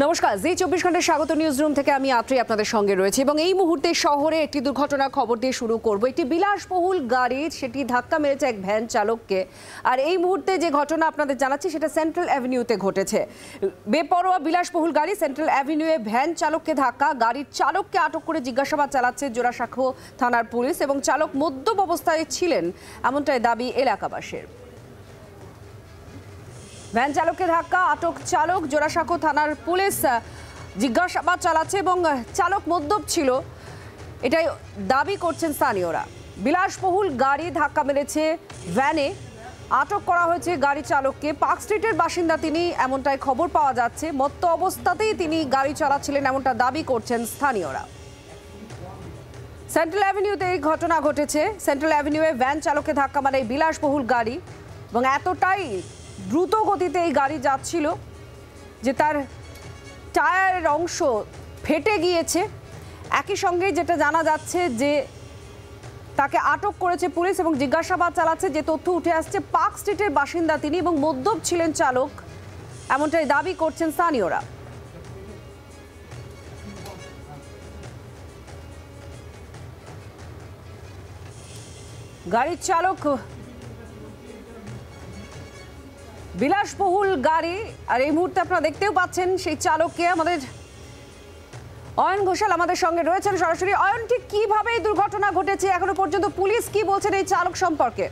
নমস্কার, জি24 স্বাগত news room থেকে আমি আত্রি আপনাদের সঙ্গে রয়েছে এবং এই মুহূর্তে শহরে একটি দুর্ঘটনা খবর দিয়ে শুরু করব। একটি বিলাসবহুল গাড়ি সেটি ধাক্কা মেরেছে এক ভ্যান চালককে। আর এই মুহূর্তে যে ঘটনা আপনাদের জানাচ্ছি সেটা সেন্ট্রাল অ্যাভিনিউতে ঘটেছে। বেপরোয়া বিলাসবহুল গাড়ি সেন্ট্রাল অ্যাভিনিউয়ে ভ্যান চালককে ধাক্কা, গাড়ির চালককে আটক করে জিজ্ঞাসাবাদ চালাচ্ছে জোড়াসাঁকো থানার পুলিশ এবং চালক মদ্যপ অবস্থায় ছিলেন এমনটাই দাবি এলাকাবাসীর। ভ্যান চালককে ধাক্কা, আটক চালক, জোড়াসাঁকো থানার পুলিশ জিজ্ঞাসাবাদ চালাচ্ছে এবং চালক মদ্যপ ছিল এটাই দাবি করছেন স্থানীয়রা। বিলাসবহুল গাড়ি ধাক্কা মেরেছে ভ্যানে, আটক করা হয়েছে গাড়ি চালককে। পার্ক স্ট্রিটের বাসিন্দা তিনি এমনটাই খবর পাওয়া যাচ্ছে। মত্ত অবস্থাতেই তিনি গাড়ি চালাচ্ছিলেন এমনটা দাবি করছেন স্থানীয়রা। সেন্ট্রাল অ্যাভিনিউতে এই ঘটনা ঘটেছে। সেন্ট্রাল অ্যাভিনিউয়ে ভ্যান চালককে ধাক্কা মারে বিলাসবহুল গাড়ি এবং এতটাই দ্রুত গতিতে এই গাড়ি যাচ্ছিল যে তার টায়ারের অংশ ফেটে গিয়েছে। একই সঙ্গে যেটা জানা যাচ্ছে যে তাকে আটক করেছে পুলিশ এবং জিজ্ঞাসাবাদ চালাচ্ছে। যে তথ্য উঠে আসছে, পার্ক স্ট্রিটের বাসিন্দা তিনি এবং মদ্যপ ছিলেন চালক এমনটাই দাবি করছেন স্থানীয়রা। গাড়ির চালক, বিলাসবহুল গাড়ি, আর এই মুহূর্তে আপনারা দেখতেও পাচ্ছেন সেই চালককে। আমাদের অয়ন ঘোষাল আমাদের সঙ্গে রয়েছেন সরাসরি। অয়ন, ঠিক কিভাবে এই দুর্ঘটনা ঘটেছে, এখনো পর্যন্ত পুলিশ কি বলছেন এই চালক সম্পর্কে?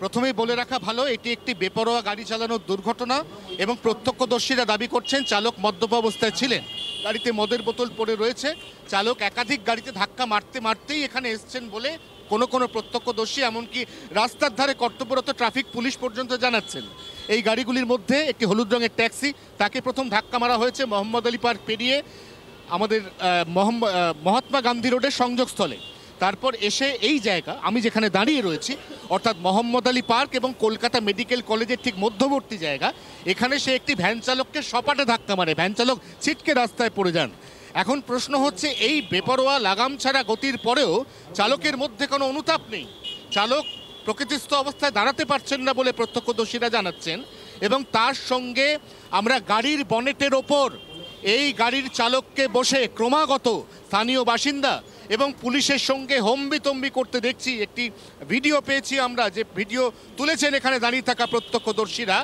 প্রথমেই বলে রাখা ভালো, এটি একটি বেপরোয়া গাড়ি চালানোর দুর্ঘটনা এবং প্রত্যক্ষদর্শীরা দাবি করছেন চালক মদ্যপ অবস্থায় ছিলেন। গাড়িতে মদের বোতল পড়ে রয়েছে। চালক একাধিক গাড়িতে ধাক্কা মারতেই এখানে এসছেন বলে কোনো প্রত্যক্ষদর্শী, এমনকি রাস্তার ধারে কর্তব্যরত ট্রাফিক পুলিশ পর্যন্ত জানাচ্ছেন। এই গাড়িগুলির মধ্যে একটি হলুদ রঙের ট্যাক্সি, তাকে প্রথম ধাক্কা মারা হয়েছে মোহাম্মদ আলী পার্ক পেরিয়ে আমাদের মহাত্মা গান্ধী রোডের সংযোগস্থলে। তারপর এসে এই জায়গা আমি যেখানে দাঁড়িয়ে রয়েছি, অর্থাৎ মোহাম্মদ আলী পার্ক এবং কলকাতা মেডিকেল কলেজের ঠিক মধ্যবর্তী জায়গা, এখানে সে একটি ভ্যান চালককে সপাটে ধাক্কা মারে। ভ্যান চালক ছিটকে রাস্তায় পড়ে যান। এখন প্রশ্ন হচ্ছে, এই বেপরোয়া লাগাম ছাড়া গতির পরেও চালকের মধ্যে কোনো অনুতাপ নেই। চালক প্রকৃতিস্থ অবস্থায় দাঁড়াতে পারছেন না বলে প্রত্যক্ষদর্শীরা জানাচ্ছেন। এবং তার সঙ্গে আমরা গাড়ির বনেটের ওপর এই গাড়ির চালককে বসে ক্রমাগত স্থানীয় বাসিন্দা এবং পুলিশের সঙ্গে হম্বিতম্বি করতে দেখছি। একটি ভিডিও পেয়েছি আমরা, যে ভিডিও তুলেছেন এখানে দাঁড়িয়ে থাকা প্রত্যক্ষদর্শীরা,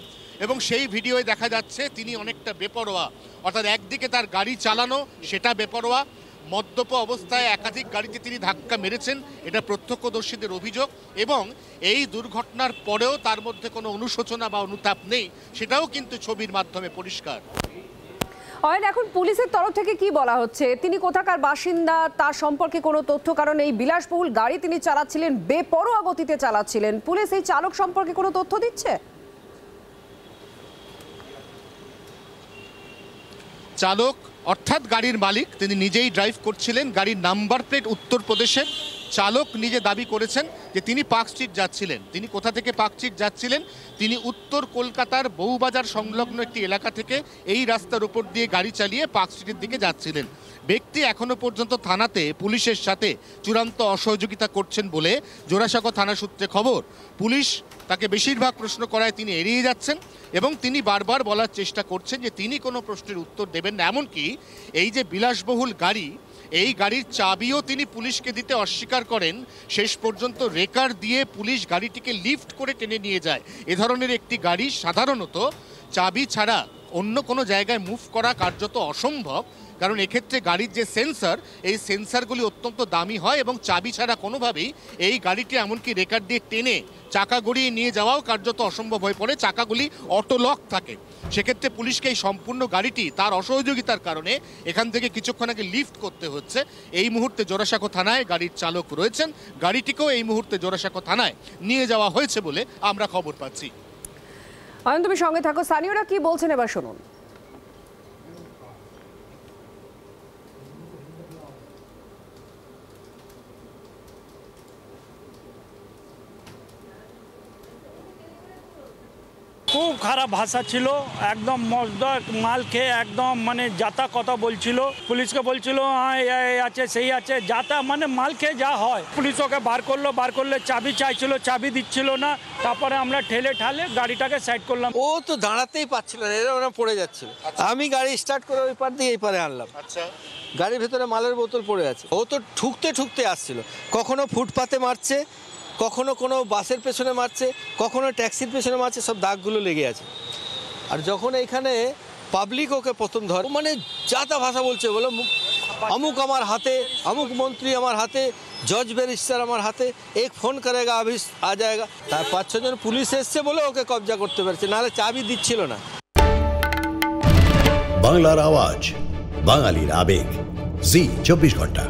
এবং সেই ভিডিওয় দেখা যাচ্ছে তিনি অনেকটা বেপরোয়া। অর্থাৎ একদিকে তার গাড়ি চালানো সেটা বেপরোয়া, মদ্যপ অবস্থায় একাধিক গাড়িতে তিনি ধাক্কা মেরেছেন, এটা প্রত্যক্ষদর্শীদের অভিযোগ। এবং এই দুর্ঘটনার পরেও তার মধ্যে কোনো অনুশোচনা বা অনুতাপ নেই, সেটাও কিন্তু ছবির মাধ্যমে পরিষ্কার। এখন পুলিশের তরফ থেকে কি বলা হচ্ছে? তিনি কোথাকার বাসিন্দা, তার সম্পর্কে কোনো তথ্য? কারণ এই বিলাসবহুল গাড়ি তিনি চালাচ্ছিলেন, বেপরোয়া গতিতে চালাচ্ছিলেন। পুলিশ এই চালক সম্পর্কে কোনো তথ্য দিচ্ছে? চালক অর্থাৎ গাড়ির মালিক, তিনি নিজেই ড্রাইভ করছিলেন। গাড়ির নাম্বার প্লেট উত্তরপ্রদেশের। চালক নিজে দাবি করেছেন যে তিনি পার্ক স্ট্রিট যাচ্ছিলেন। তিনি কোথা থেকে পার্ক স্ট্রিট যাচ্ছিলেন? তিনি উত্তর কলকাতার বউবাজার সংলগ্ন একটি এলাকা থেকে এই রাস্তার উপর দিয়ে গাড়ি চালিয়ে পার্ক স্ট্রিটের দিকে যাচ্ছিলেন। ব্যক্তি এখনো পর্যন্ত থানাতে পুলিশের সাথে চূড়ান্ত অসহযোগিতা করছেন বলে জোড়াসাঁকো থানা সূত্রে খবর। পুলিশ তাকে বেশিরভাগ প্রশ্ন করায় তিনি এড়িয়ে যাচ্ছেন এবং তিনি বারবার বলার চেষ্টা করছেন যে তিনি কোনো প্রশ্নের উত্তর দেবেন না। এমনকি এই যে বিলাসবহুল গাড়ি, এই গাড়ির চাবিও তিনি পুলিশকে দিতে অস্বীকার করেন। শেষ পর্যন্ত রেকার দিয়ে পুলিশ গাড়িটিকে লিফট করে টেনে নিয়ে যায়। এ ধরনের একটি গাড়ি সাধারণত চাবি ছাড়া অন্য কোনো জায়গায় মুভ করা কার্যত অসম্ভব, কারণ এক্ষেত্রে গাড়ির যে সেন্সার, এই সেন্সারগুলি অত্যন্ত দামি হয় এবং চাবি ছাড়া কোনোভাবেই এই গাড়িটি এমনকি রেকার দিয়ে টেনে চাকা গড়িয়ে নিয়ে যাওয়াও কার্যত অসম্ভব হয়ে পড়ে। চাকাগুলি অটো লক থাকে। সেক্ষেত্রে পুলিশকে এই সম্পূর্ণ গাড়িটি তার অসহযোগিতার কারণে এখান থেকে কিছুক্ষণ আগে লিফট করতে হচ্ছে। এই মুহূর্তে জোড়াসাঁকো থানায় গাড়ির চালক রয়েছেন। গাড়িটিকেও এই মুহূর্তে জোড়াসাঁকো থানায় নিয়ে যাওয়া হয়েছে বলে আমরা খবর পাচ্ছি। তুমি সঙ্গে থাকো। স্থানীয়রা কি বলছেন এবার শুনুন। খুব খারাপ ভাষা ছিল, একদম মস্ত মাল খেয়ে একদম মানে যাতা কথা বলছিল, পুলিশকে বলছিল হ্যাঁ এই আছে সেই আছে, যাতা মানে মাল খেয়ে যা হয়। পুলিশ ওকে বার করলে চাবি চাইছিল, চাবি দিচ্ছিল না, তারপরে আমরা ঠেলে গাড়িটাকে সাইড করলাম। ও তো দাঁড়াতেই পারছিল না, এরা পড়ে যাচ্ছিল। আমি গাড়ি স্টার্ট করে ওই পার দিয়ে এই পারে আনলাম। আচ্ছা, গাড়ির ভেতরে মালের বোতল পড়ে আছে। ও তো ঠুকতে আসছিল, কখনো ফুটপাতে মারছে, কখনো কোনো বাসের পেছনে মারছে, কখনো ট্যাক্সির পেছনে মারছে, সব দাগগুলো লেগে আছে। আর যখন এইখানে পাবলিক ওকে প্রথম ধরে, মানে যাতা ভাষা বলছে, বলো অমুক আমার হাতে, অমুক মন্ত্রী আমার হাতে, জজ ব্যারিস্টার আমার হাতে, এক ফোন করেগা আভি আ যায়গা। তার 5-6 জন পুলিশ এসছে বলে ওকে কবজা করতে পারছে, নাহলে চাবি দিচ্ছিল না। বাংলার আওয়াজ, বাঙালির আবেগ, জি 24 ঘন্টা।